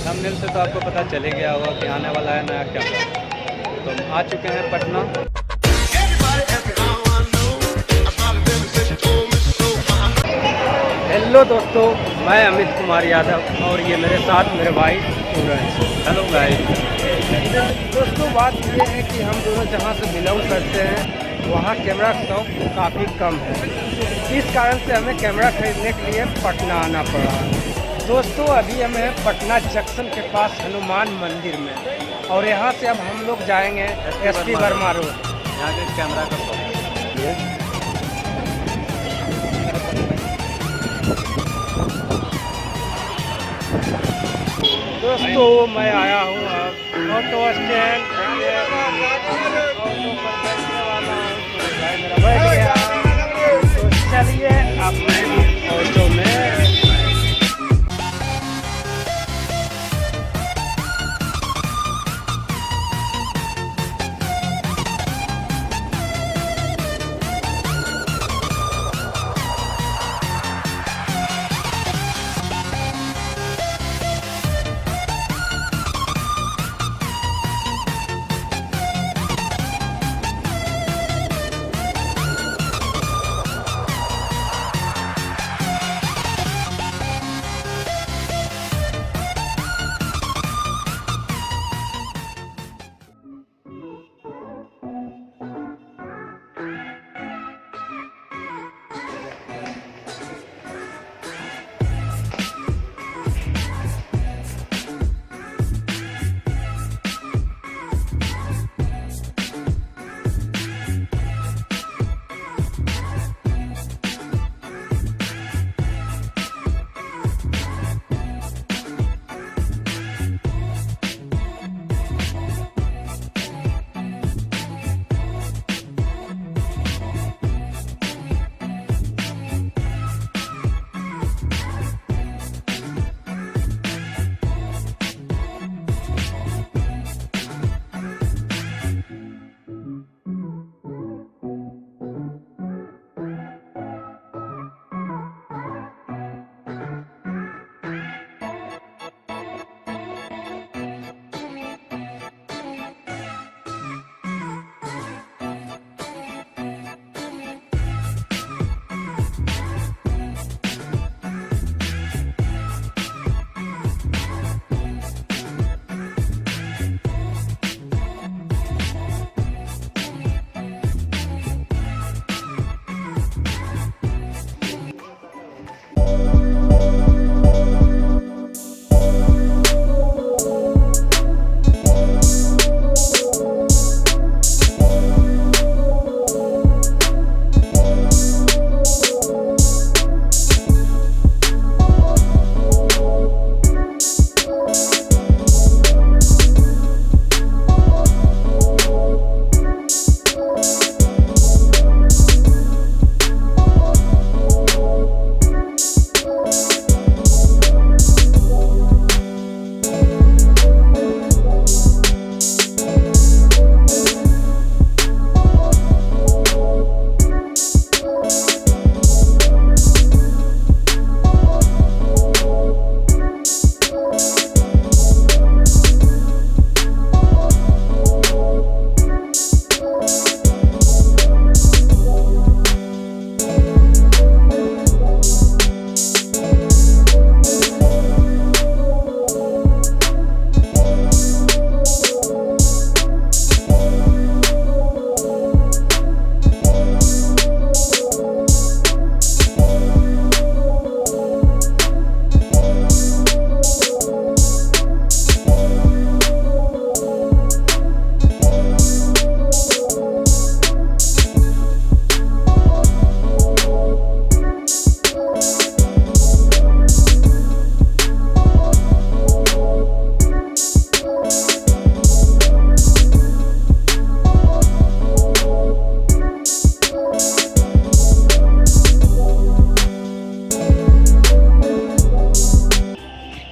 Thumbnail से तो आपको पता चले गया होगा कि आने वाला है नया कैमरा। तो हम आ चुके हैं पटना। हेलो दोस्तों, मैं अमित कुमार यादव और ये मेरे साथ मेरे भाई सूरज। Hello guys. दोस्तों बात ये है कि हम दोनों जहाँ से बिलोंग करते हैं वहाँ कैमरा शौक काफ़ी कम है। इस कारण से हमें कैमरा खरीदने के लिए पटना आना पड़ा। दोस्तों अभी हम हैं पटना जंक्शन के पास हनुमान मंदिर में और यहाँ से अब हम लोग जाएंगे एसपी वर्मा रोड। यहाँ के कैमरा का शौक। दोस्तों मैं आया हूँ अब ऑटो स्टैंड। मेरा बैठ गया, तो चलिए अपने ऑटो में।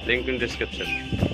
Link in description.